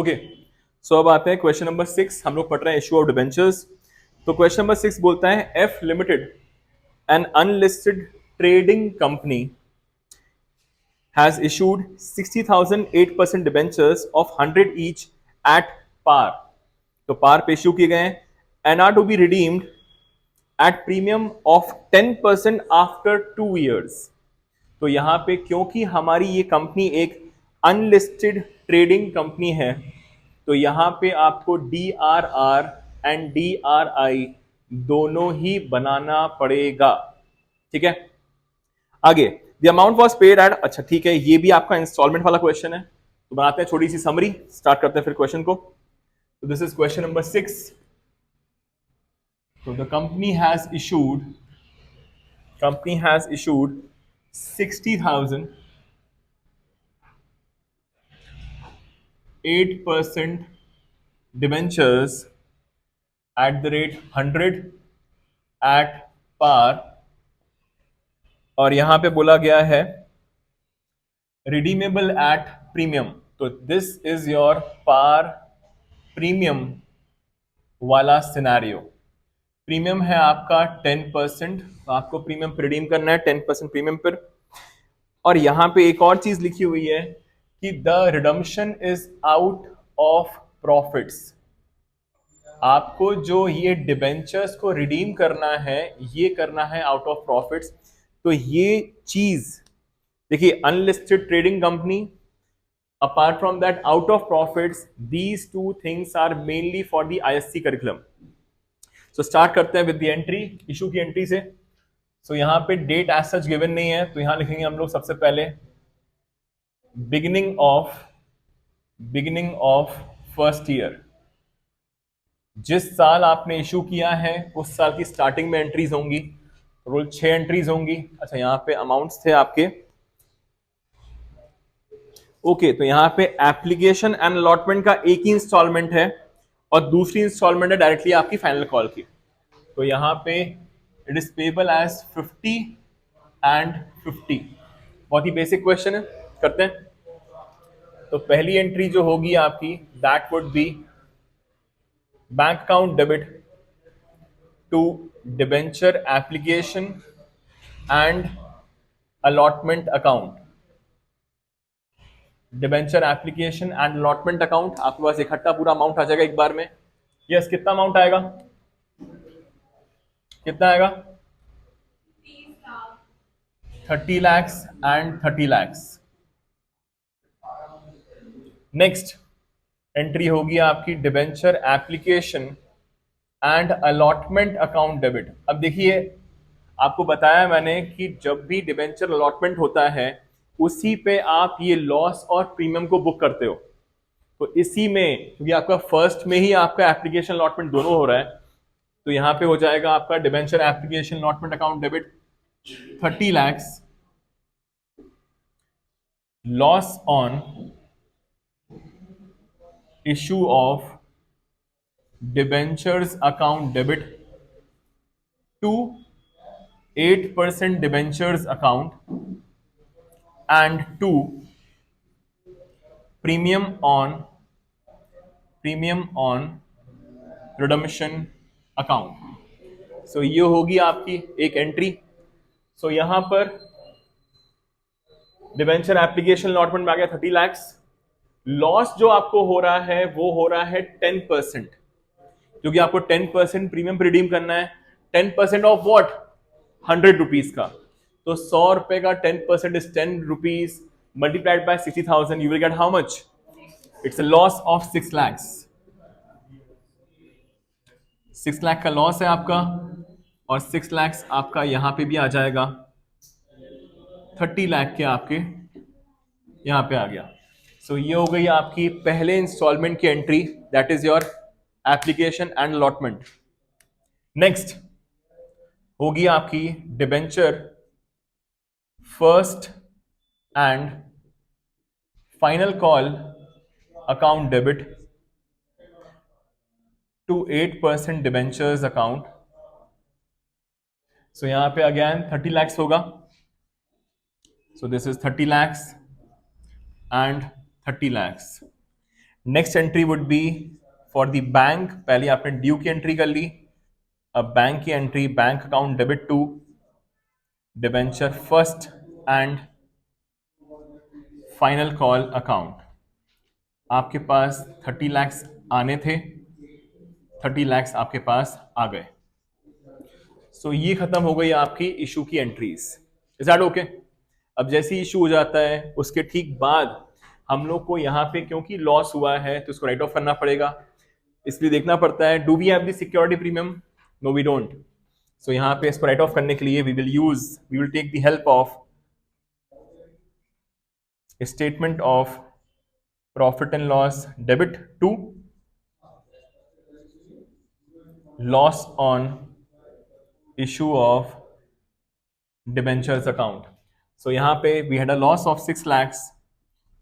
Okay, सो अब आते हैं क्वेश्चन नंबर 6। हम लोग पढ़ रहे हैं इशू ऑफ डिबेंचर्स। तो क्वेश्चन नंबर 6 बोलता है F limited an unlisted trading company has issued 60,000 8% debentures of 100 each at par। तो पार पे इश्यू किए गए हैं and are to be redeemed at premium of 10% after 2 years। तो यहां पे क्योंकि हमारी ये कंपनी एक अनलिस्टेड ट्रेडिंग कंपनी है, तो यहां पे आपको D R R and D R I दोनों ही बनाना पड़ेगा। ठीक है, आगे the amount was paid at, अच्छा ठीक है, ये भी आपका इंस्टॉलमेंट वाला क्वेश्चन है। तो बनाते हैं छोटी सी समरी, स्टार्ट करते हैं फिर क्वेश्चन को। तो दिस इज क्वेश्चन नंबर 6। तो the company has issued 60,000 8% debentures at the rate 100 at par, और यहां पे बोला गया है रिडीमेबल एट प्रीमियम। तो this is your par premium वाला सिनेरियो। प्रीमियम है आपका 10%, तो आपको प्रीमियम पर रिडीम करना है 10% प्रीमियम पर। और यहां पे एक और चीज लिखी हुई है कि the redemption is out of profits. आपको जो ये डिबेंचर्स को रिडीम करना है, ये करना है आउट ऑफ प्रॉफिट्स। तो ये चीज देखिए, unlisted trading company, apart from that out of profits, these two things are mainly for the ISC curriculum। so start करते हैं with the entry, इशू की एंट्री से। so यहां पे डेट एज सच गिवन नहीं है, तो यहां लिखेंगे हम लोग सबसे पहले बिगिनिंग ऑफ फर्स्ट ईयर। जिस साल आपने इशू किया है उस साल की स्टार्टिंग में एंट्रीज होंगी। रोल 6 एंट्रीज होंगी। अच्छा, यहां पे अमाउंट्स थे आपके। ओके, तो यहां पे एप्लीकेशन एंड अलॉटमेंट का एक ही इंस्टॉलमेंट है और दूसरी इंस्टॉलमेंट है डायरेक्टली आपकी फाइनल कॉल की। तो यहां पे it is payable as 50 and 50। बहुत ही बेसिक क्वेश्चन है, करते हैं। तो पहली एंट्री जो होगी आपकी, that would be bank account debit to debenture application and allotment account. Debenture application and allotment account, आपके पास इकट्ठा पूरा अमाउंट आ जाएगा एक बार में। यस, कितना अमाउंट आएगा, कितना आएगा? 30 lakhs and 30 lakhs। Next entry होगी आपकी debenture application and allotment account debit. अब देखिए, आपको बताया मैंने कि जब भी डिबेंचर अलॉटमेंट होता है उसी पे आप ये लॉस और प्रीमियम को बुक करते हो। तो इसी में, क्योंकि आपका फर्स्ट में ही आपका एप्लीकेशन अलॉटमेंट दोनों हो रहा है, तो यहां पे हो जाएगा आपका debenture application allotment account debit 30 lakhs, loss on issue of debentures account debit to 8% debentures account and to premium on redemption account। सो ये होगी आपकी एक एंट्री। सो यहां पर डिबेंचर एप्लीकेशन अलॉटमेंट में आ गया 30 lakhs। लॉस जो आपको हो रहा है वो हो रहा है 10%, क्योंकि आपको 10% प्रीमियम पे रिडीम करना है। 10% ऑफ व्हाट? 100 रुपीज का। तो 100 रुपए का 10% is 10 rupees multiplied by 60,000, you will get how much? It's a loss of 6 lakhs। 6 lakh का लॉस है आपका, और 6 lakhs आपका यहां पे भी आ जाएगा 30 लाख के आपके यहां पे आ गया। सो ये हो गई आपकी पहले इंस्टॉलमेंट की entry, that is your application and allotment. Next होगी आपकी debenture first and final call account debit to 8% debentures account. So यहां पे अगेन 30 lakhs होगा। So this is 30 lakhs and 30 lakhs। Next entry would be for the bank, पहले आपने due की entry कर ली, अब बैंक की entry, bank account debit to debenture first and final call account. आपके पास 30 लैक्स आने थे, 30 लैक्स आपके पास आ गए। सो ये खत्म हो गई आपकी इशू की एंट्रीज। Is that okay? अब जैसे ही इशू हो जाता है उसके ठीक बाद हम लोग को यहाँ पे क्योंकि लॉस हुआ है तो इसको राइट ऑफ करना पड़ेगा, इसलिए देखना पड़ता है do we have the security premium, no we don't. So यहाँ पे इसको राइट ऑफ करने के लिए we will take the help of statement of profit and loss debit to loss on issue of debentures account. So यहाँ पे we had a loss of 6 lakhs,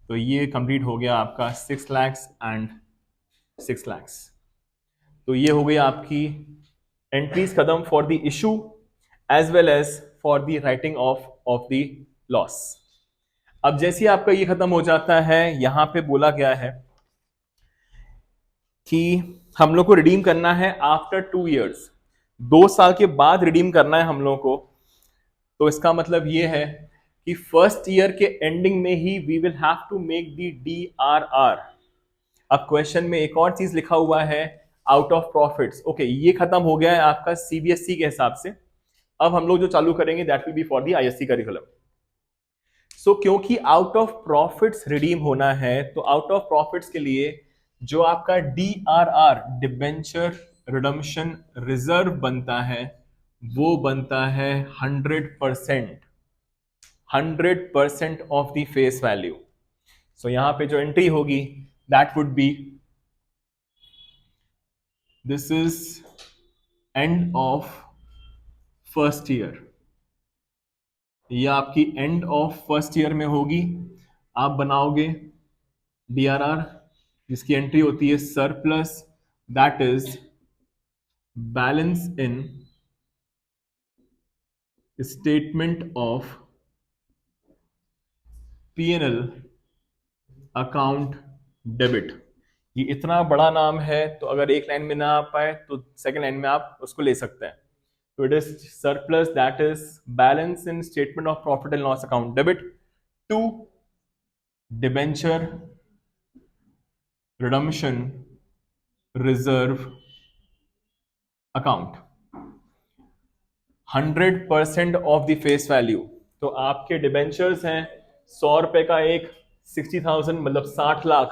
तो ये कंप्लीट हो गया आपका 6 लैक्स एंड 6 लैक्स। तो ये हो गई आपकी एंट्रीज खत्म for the issue as well as for the writing off the loss. अब जैसे ही आपका ये खत्म हो जाता है, यहां पे बोला गया है कि हम लोग को रिडीम करना है आफ्टर 2 इयर्स, 2 साल के बाद रिडीम करना है हम लोग को। तो इसका मतलब ये है कि फर्स्ट ईयर के एंडिंग में ही we will have to make the DRR। अब क्वेश्चन में एक और चीज लिखा हुआ है, आउट ऑफ प्रॉफिट्स। ओके, ये खत्म हो गया है आपका CBSE के हिसाब से। अब हम लोग जो चालू करेंगे that will be for the ISC curriculum. So क्योंकि आउट ऑफ प्रॉफिट्स रिडीम होना है, तो आउट ऑफ प्रॉफिट्स के लिए जो आपका DRR डिबेंचर रिडम्पशन रिजर्व बनता है वो बनता है 100%, 100% ऑफ द फेस वैल्यू। सो यहां पे जो एंट्री होगी that would B this is end of first year. ये आपकी एंड ऑफ फर्स्ट ईयर में होगी। आप बनाओगे DRR जिसकी एंट्री होती है surplus, that is balance in statement of P&L account debit. ये इतना बड़ा नाम है तो अगर एक लाइन में ना आ पाए तो सेकंड लाइन में आप उसको ले सकते हैं। तो it is surplus, that is balance in statement of profit and loss account debit to debenture redemption reserve account, 100% of the face value. तो आपके डिबेंचर्स हैं 100 रुपए का एक, 60,000 मतलब 60 लाख,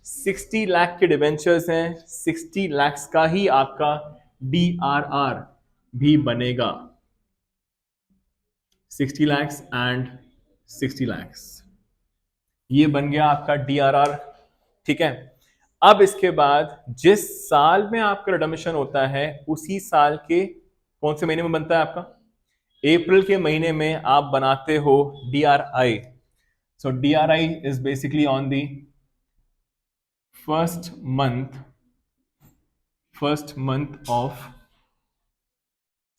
60 लाख के डिबेंचर्स हैं, 60 लाख का ही आपका DRR भी बनेगा, 60 lakhs एंड 60 lakhs। ये बन गया आपका DRR। ठीक है, अब इसके बाद जिस साल में आपका रिडम्पशन होता है उसी साल के कौन से महीने में बनता है आपका? अप्रैल के महीने में आप बनाते हो DRI। So DRI is basically on the first month of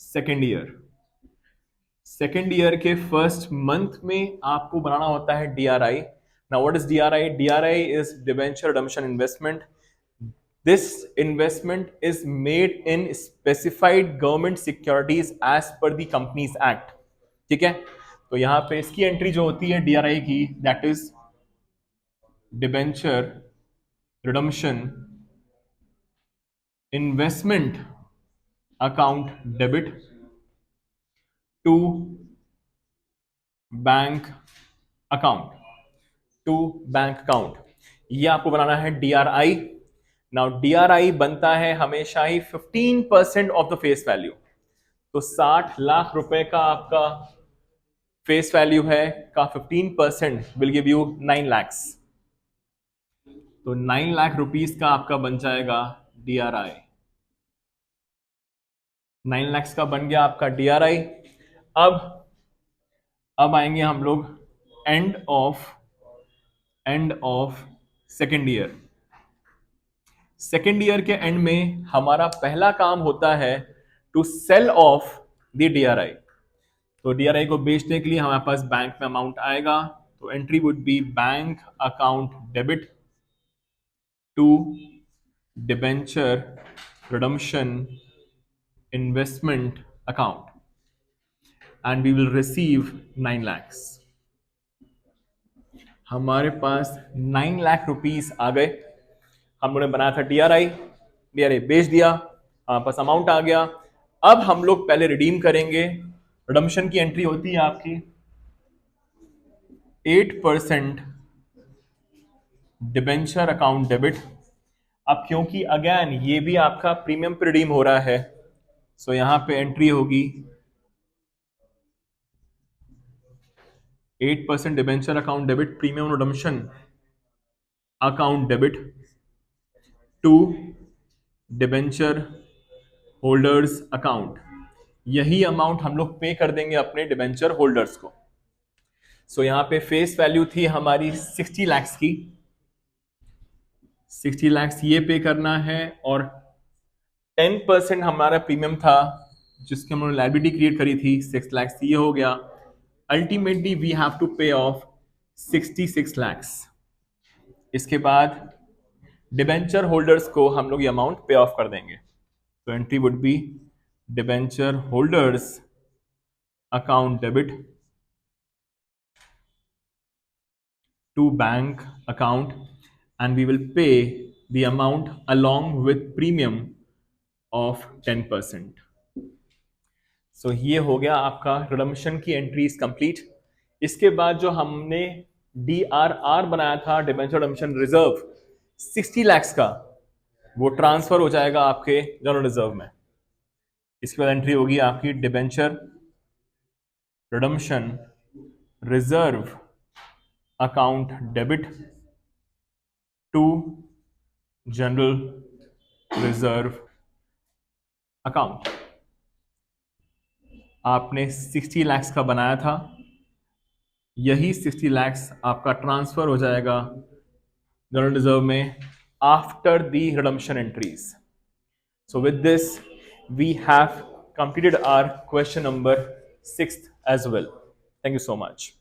second year. Second year के फर्स्ट मंथ में आपको बनाना होता है DRI। Now what is DRI? DRI is debenture redemption investment. This investment is made in specified government securities as per the Companies Act। ठीक है, तो यहां पे इसकी एंट्री जो होती है DRI की, that is debenture redemption investment account debit to bank account, ये आपको बनाना है DRI। नाउ DRI बनता है हमेशा ही 15% ऑफ द फेस वैल्यू। तो 60 लाख रुपए का आपका फेस वैल्यू है का 15% विल गिव यू 9 लैक्स। तो 9 लाख रुपीस का आपका बन जाएगा DRI। 9 लैक्स का बन गया आपका DRI। अब आएंगे हम लोग end of second year. Second year के एंड में हमारा पहला काम होता है to sell off the DRI। तो DRI को बेचने के लिए हमारे पास बैंक में अमाउंट आएगा, तो entry would be bank account debit to debenture redemption investment account and we will receive 9 lakhs। हमारे पास 9 लाख रुपीस आ गए। हम लोगों ने बनाया था डीआरआई, डीआरआई बेच दिया, हमारे पास अमाउंट आ गया। अब हम लोग पहले रिडीम करेंगे। रिडम्पशन की एंट्री होती है आपकी 8% डिबेंचर अकाउंट डेबिट। अब क्योंकि अगेन ये भी आपका प्रीमियम पे रिडीम हो रहा है, सो यहां पे एंट्री होगी 8% debenture account debit premium redemption account debit to debenture holders account. यही अमाउंट हम लोग पे कर देंगे अपने डिबेंचर होल्डर्स को। सो यहां पे फेस वैल्यू थी हमारी 60 lakhs की, 60 lakhs ये पे करना है, और 10% हमारा प्रीमियम था जिसके हमने लायबिलिटी क्रिएट करी थी 6 lakhs, ये हो गया। अल्टीमेटली वी हैव टू पे ऑफ 66 lakhs। इसके बाद डिबेंचर होल्डर्स को हम लोग ये अमाउंट पे ऑफ कर देंगे। तो entry would B debenture holders account debit to bank account and we will pay the amount along with premium of 10%। सो ये हो गया आपका रिडम्पशन की एंट्रीज कंप्लीट। इसके बाद जो हमने DRR बनाया था, डिबेंचर रिडम्पशन रिजर्व 60 lakhs का, वो ट्रांसफर हो जाएगा आपके जनरल रिजर्व में। इसके बाद एंट्री होगी आपकी debenture redemption reserve account debit to general reserve account. आपने 60 lakhs का बनाया था, यही 60 lakhs आपका ट्रांसफर हो जाएगा जनरल रिजर्व में after the redemption entries. So with this we have completed our question number 6 as well. Thank you so much.